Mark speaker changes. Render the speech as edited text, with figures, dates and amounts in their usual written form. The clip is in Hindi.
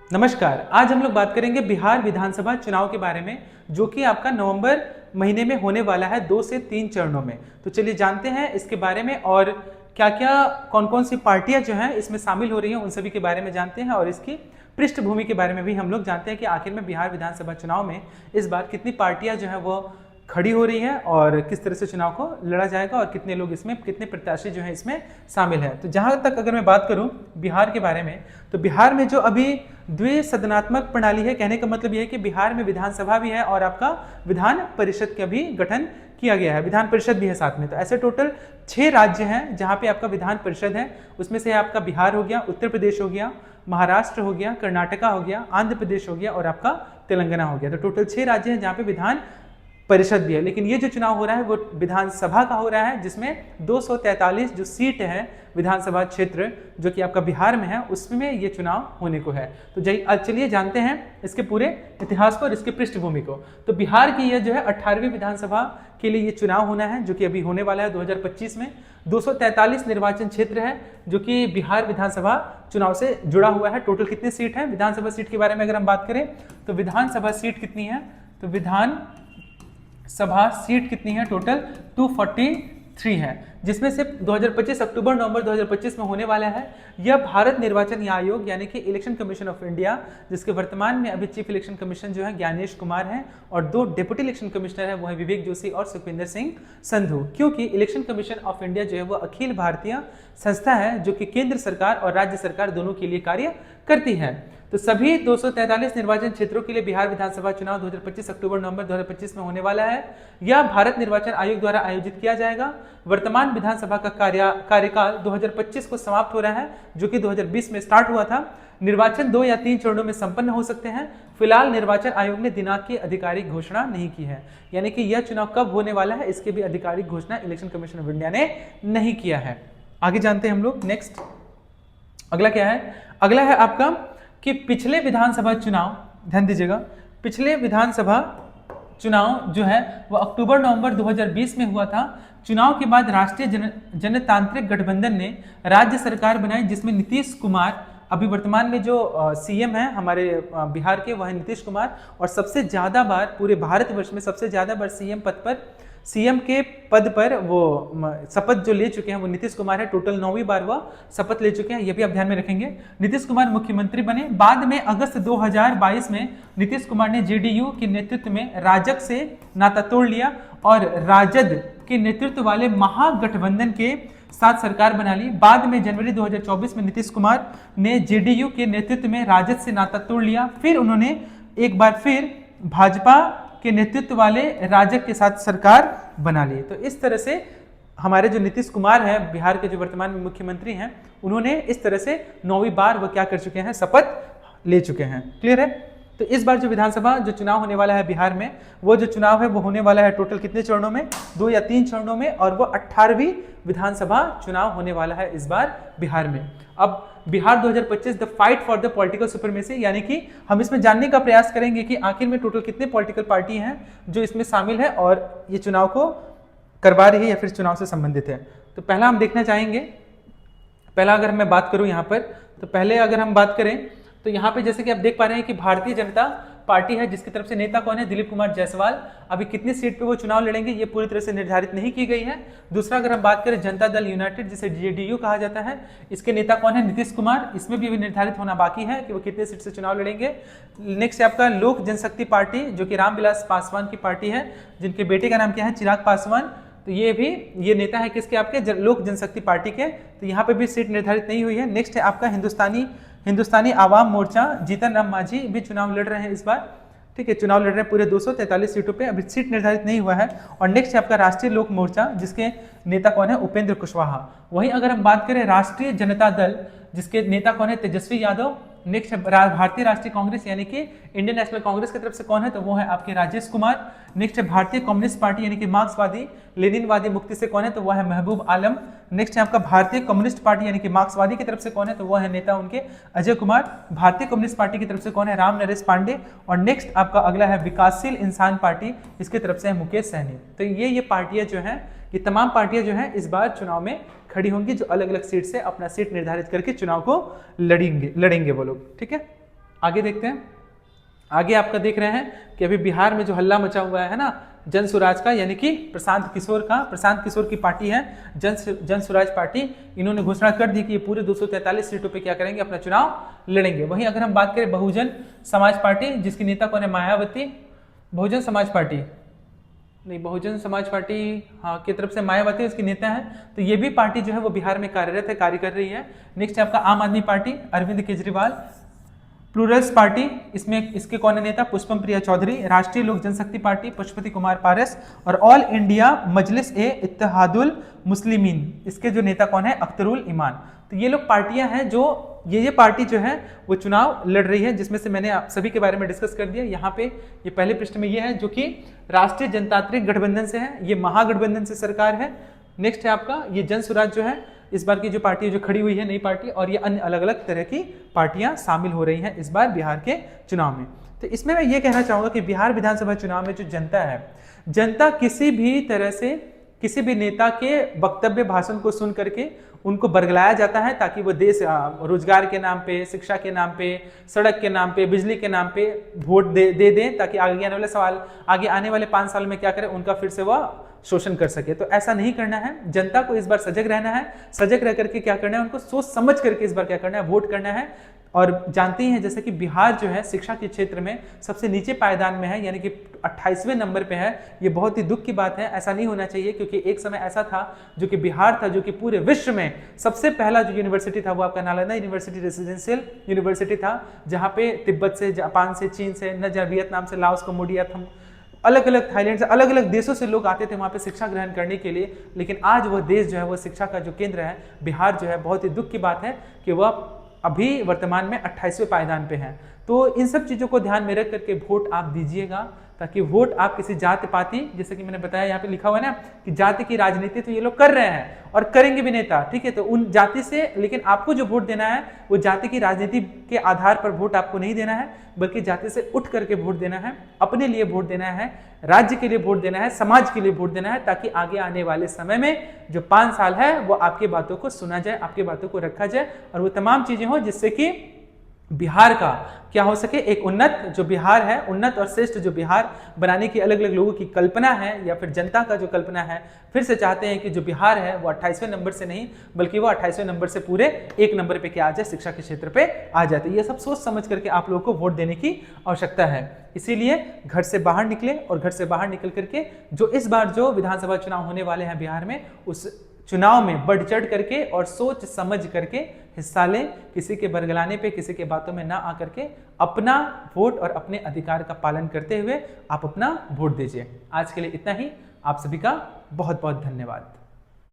Speaker 1: नमस्कार। आज हम लोग बात करेंगे बिहार विधानसभा चुनाव के बारे में, जो कि आपका नवंबर महीने में होने वाला है 2 से 3 चरणों में। तो चलिए जानते हैं इसके बारे में और क्या क्या कौन कौन सी पार्टियां जो हैं इसमें शामिल हो रही हैं, उन सभी के बारे में जानते हैं और इसकी पृष्ठभूमि के बारे में भी हम लोग जानते हैं कि आखिर में बिहार विधानसभा चुनाव में इस बार कितनी पार्टियां जो है वो खड़ी हो रही है और किस तरह से चुनाव को लड़ा जाएगा और कितने लोग इसमें, कितने प्रत्याशी जो है इसमें शामिल है। तो जहां तक अगर मैं बात करूं बिहार के बारे में, तो बिहार में जो अभी द्विसदनात्मक प्रणाली है, कहने का मतलब यह है कि बिहार में विधानसभा भी है और आपका विधान परिषद का भी गठन किया गया है, विधान परिषद भी है साथ में। तो ऐसे टोटल 6 राज्य हैं जहां पे आपका विधान परिषद है। उसमें से आपका बिहार हो गया, उत्तर प्रदेश हो गया, महाराष्ट्र हो गया, कर्नाटका हो गया, आंध्र प्रदेश हो गया और आपका तेलंगाना हो गया। तो टोटल 6 राज्य हैं जहां पे विधान परिषद भी है। लेकिन ये जो चुनाव हो रहा है वो विधानसभा का हो रहा है, जिसमें 243 जो सीट है विधानसभा क्षेत्र जो कि आपका बिहार में है, उसमें ये चुनाव होने को है। तो चलिए जानते हैं इसके पूरे इतिहास को और इसके पृष्ठभूमि को। तो बिहार की यह जो है 18वीं विधानसभा के लिए ये चुनाव होना है, जो कि अभी होने वाला है 2025 में। 243 निर्वाचन क्षेत्र है जो कि बिहार विधानसभा चुनाव से जुड़ा हुआ है। टोटल कितनी सीट है विधानसभा सीट के बारे में अगर हम बात करें तो विधानसभा सीट कितनी है, तो विधान सभा सीट कितनी है, टोटल 243 है, जिसमें से 2025 अक्टूबर नवंबर 2025 में होने वाला है। यह भारत निर्वाचन आयोग यानी कि इलेक्शन कमीशन ऑफ इंडिया, जिसके वर्तमान में अभी चीफ इलेक्शन कमीशन जो है ज्ञानेश कुमार हैं और 2 डिप्टी इलेक्शन कमिश्नर है, वो है विवेक जोशी और सुखविंदर सिंह संधू। क्योंकि इलेक्शन कमीशन ऑफ इंडिया जो है वो अखिल भारतीय संस्था है जो कि केंद्र सरकार और राज्य सरकार दोनों के लिए कार्य करती है। तो सभी 243 निर्वाचन क्षेत्रों के लिए बिहार विधानसभा चुनाव 2025 अक्टूबर नवंबर 2025 में होने वाला है। यह भारत निर्वाचन आयोग द्वारा आयोजित किया जाएगा। वर्तमान विधानसभा का कार्यकाल 2025 को समाप्त हो रहा है, जो कि 2020 में स्टार्ट हुआ था। निर्वाचन 2 या 3 चरणों में संपन्न हो सकते हैं। फिलहाल निर्वाचन आयोग ने दिनांक की आधिकारिक घोषणा नहीं की है, यानी कि यह चुनाव कब होने वाला है इसकी भी आधिकारिक घोषणा इलेक्शन कमीशन ऑफ इंडिया ने नहीं किया है। आगे जानते हैं हम लोग। नेक्स्ट अगला क्या है, अगला है आपका कि पिछले विधानसभा चुनाव, ध्यान दीजिएगा, पिछले विधानसभा चुनाव जो है वो अक्टूबर नवंबर 2020 में हुआ था। चुनाव के बाद राष्ट्रीय जनतांत्रिक गठबंधन ने राज्य सरकार बनाई, जिसमें नीतीश कुमार, अभी वर्तमान में जो सीएम है हमारे बिहार के, वह है नीतीश कुमार। और सबसे ज्यादा बार पूरे भारतवर्ष में सबसे ज्यादा बार सीएम के पद पर वो शपथ जो ले चुके हैं वो नीतीश कुमार है। टोटल 9वीं बार वह शपथ ले चुके हैं, ये भी आप ध्यान में रखेंगे। नीतीश कुमार मुख्यमंत्री बने। बाद में अगस्त 2022 में नीतीश कुमार ने जेडीयू के नेतृत्व में राजग से नाता तोड़ लिया और राजद के नेतृत्व वाले महागठबंधन के साथ सरकार बना ली। बाद में जनवरी 2024 में नीतीश कुमार ने जेडीयू के नेतृत्व में राजद से नाता तोड़ लिया। फिर उन्होंने एक बार फिर भाजपा के नेतृत्व वाले राजग के साथ सरकार बना ली। तो इस तरह से हमारे जो नीतीश कुमार हैं बिहार के जो वर्तमान में मुख्यमंत्री हैं, उन्होंने इस तरह से 9वीं बार वो क्या कर चुके हैं, शपथ ले चुके हैं। क्लियर है। तो इस बार जो विधानसभा जो चुनाव होने वाला है बिहार में, वो जो चुनाव है वो होने वाला है टोटल कितने चरणों में, 2 या 3 चरणों में, और वो 18वीं विधानसभा चुनाव होने वाला है इस बार बिहार में। अब Bihar 2025 the fight for the political supremacy, यानी कि हम इसमें जानने का प्रयास करेंगे कि आखिर में टोटल कितने पॉलिटिकल पार्टी हैं जो इसमें शामिल है और ये चुनाव को करवा रही है या फिर चुनाव से संबंधित है। तो पहला हम देखना चाहेंगे, पहला अगर मैं बात करूं यहाँ पर, तो पहले अगर हम बात करें तो यहाँ पे जैसे कि आप देख पा रहे हैं कि भारतीय जनता पार्टी है, जिसकी तरफ से नेता कौन है, दिलीप कुमार जायसवाल। अभी कितनी सीट पे वो चुनाव लड़ेंगे ये पूरी तरह से निर्धारित नहीं की गई है। दूसरा अगर हम बात करें जनता दल यूनाइटेड, जिसे जेडीयू कहा जाता है, इसके नेता कौन है, नीतीश कुमार। इसमें भी निर्धारित होना बाकी है कि वो कितने सीट से चुनाव लड़ेंगे। नेक्स्ट है आपका लोक जनशक्ति पार्टी, जो कि रामविलास पासवान की पार्टी है, जिनके बेटे का नाम क्या है, चिराग पासवान। तो ये नेता है किसके, आपके लोक जनशक्ति पार्टी के। तो यहाँ पे भी सीट निर्धारित नहीं हुई है। नेक्स्ट है आपका हिंदुस्तानी आवाम मोर्चा, जीतन राम मांझी भी चुनाव लड़ रहे हैं इस बार। ठीक है, चुनाव लड़ रहे हैं पूरे 243 सीटों पे, अभी सीट निर्धारित नहीं हुआ है। और नेक्स्ट है आपका राष्ट्रीय लोक मोर्चा, जिसके नेता कौन है, उपेंद्र कुशवाहा। वहीं अगर हम बात करें राष्ट्रीय जनता दल, जिसके नेता कौन है, तेजस्वी यादव। नेक्स्ट है भारतीय राष्ट्रीय कांग्रेस यानी कि इंडियन नेशनल कांग्रेस की तरफ से कौन है, तो वो है आपके राजेश कुमार। नेक्स्ट है भारतीय कम्युनिस्ट पार्टी यानी कि मार्क्सवादी लेनिनवादी मुक्ति से कौन है, तो वो है महबूब आलम। नेक्स्ट है आपका भारतीय कम्युनिस्ट पार्टी यानी कि मार्क्सवादी की तरफ से कौन है, तो वो है नेता उनके अजय कुमार। भारतीय कम्युनिस्ट पार्टी की तरफ से कौन है, राम नरेश पांडे। और नेक्स्ट आपका अगला है विकासशील इंसान पार्टी, इसकी तरफ से है मुकेश सहनी। तो ये पार्टियां जो हैं, ये तमाम पार्टियां जो हैं इस बार चुनाव में खड़ी होंगी, जो अलग अलग सीट से अपना सीट निर्धारित करके चुनाव को लड़ेंगे वो लोग। ठीक है, आगे देखते हैं। आगे आपका देख रहे हैं कि अभी बिहार में जो हल्ला मचा हुआ है ना जन स्वराज का, यानी कि प्रशांत किशोर की पार्टी है जन स्वराज पार्टी। इन्होंने घोषणा कर दी कि ये पूरे 243 सीटों पे क्या करेंगे, अपना चुनाव लड़ेंगे। वहीं अगर हम बात करें बहुजन समाज पार्टी, जिसकी नेता कौन है, मायावती। बहुजन समाज पार्टी हाँ की तरफ से मायावती उसकी नेता है। तो ये भी पार्टी जो है वो बिहार में कार्यरत है, कार्य कर रही है। नेक्स्ट है आपका Aam Aadmi Party, Arvind Kejriwal. Plurals party, इसमें इसके कौन है नेता, पुष्पम प्रिया चौधरी। राष्ट्रीय लोक जनशक्ति पार्टी, पशुपति कुमार पारस। और ऑल इंडिया मजलिस ए इत्तेहादुल मुस्लिमीन, इसके जो नेता कौन है, अख्तरुल ईमान। तो ये लोग पार्टियां हैं जो ये पार्टी जो है वो चुनाव लड़ रही है, जिसमें से मैंने आप सभी के बारे में डिस्कस कर दिया। यहाँ पे ये पहले पृष्ठ में ये है जो कि राष्ट्रीय जनतांत्रिक गठबंधन से है, ये महागठबंधन से सरकार है। नेक्स्ट है आपका ये जन स्वराज जो है, इस बार की जो पार्टी जो खड़ी हुई है नई पार्टी, और ये अन्य अलग अलग तरह की पार्टियां शामिल हो रही हैं इस बार बिहार के चुनाव में। तो इसमें मैं ये कहना चाहूंगा कि बिहार विधानसभा चुनाव में जो जनता है, जनता किसी भी तरह से किसी भी नेता के वक्तव्य भाषण को सुन करके उनको बरगलाया जाता है, ताकि वो देश रोजगार के नाम पे, शिक्षा के नाम पे, सड़क के नाम पे, बिजली के नाम पे वोट दे दें, ताकि आगे आने वाले 5 साल में क्या करें, उनका फिर से वह शोषण कर सके। तो ऐसा नहीं करना है, जनता को इस बार सजग रहना है। सजग रह करके क्या करना है, उनको सोच समझ करके इस बार क्या करना है, वोट करना है। और जानते हैं जैसे कि बिहार जो है शिक्षा के क्षेत्र में सबसे नीचे पायदान में है, यानी कि 28वें नंबर पे है। ये बहुत ही दुख की बात है, ऐसा नहीं होना चाहिए, क्योंकि एक समय ऐसा था जो कि बिहार था जो कि पूरे विश्व में सबसे पहला जो यूनिवर्सिटी था वो आपका नालंदा यूनिवर्सिटी रेसिडेंशियल यूनिवर्सिटी था, जहाँ पे तिब्बत से, जापान से, चीन से, वियतनाम से, लाओस, कम्बोडिया, अलग अलग थाईलैंड से, अलग अलग देशों से लोग आते थे वहाँ पे शिक्षा ग्रहण करने के लिए। लेकिन आज वह देश जो है वो शिक्षा का जो केंद्र है बिहार जो है, बहुत ही दुख की बात है कि वह अभी वर्तमान में 28वें पायदान पे है। तो इन सब चीज़ों को ध्यान में रख करके वोट आप दीजिएगा, ताकि वोट आप किसी जाति पाति, जैसे कि मैंने बताया यहाँ पे लिखा हुआ है ना कि जाति की राजनीति तो ये लोग कर रहे हैं और करेंगे भी नेता, ठीक है। तो उन जाति से, लेकिन आपको जो वोट देना है वो जाति की राजनीति के आधार पर वोट आपको नहीं देना है, बल्कि जाति से उठ करके वोट देना है, अपने लिए वोट देना है, राज्य के लिए वोट देना है, समाज के लिए वोट देना है, ताकि आगे आने वाले समय में जो 5 साल है वो आपकी बातों को सुना जाए, आपकी बातों को रखा जाए, और वो तमाम चीजें हो जिससे कि बिहार का क्या हो सके, एक उन्नत जो बिहार है, उन्नत और श्रेष्ठ जो बिहार बनाने की अलग अलग लोगों की कल्पना है, या फिर जनता का जो कल्पना है, फिर से चाहते हैं कि जो बिहार है वो 28वें नंबर से नहीं, बल्कि वो 28वें नंबर से पूरे 1 नंबर पे क्या आ जाए, शिक्षा के क्षेत्र पे आ जाते। ये सब सोच समझ करके आप लोगों को वोट देने की आवश्यकता है। इसीलिए घर से बाहर निकले, और घर से बाहर निकल करके जो इस बार जो विधानसभा चुनाव होने वाले हैं बिहार में, उस चुनाव में बढ़ चढ़ करके और सोच समझ करके हिस्सा लें। किसी के बरगलाने पे, किसी के बातों में ना आकर के अपना वोट और अपने अधिकार का पालन करते हुए आप अपना वोट दीजिए। आज के लिए इतना ही। आप सभी का बहुत बहुत धन्यवाद।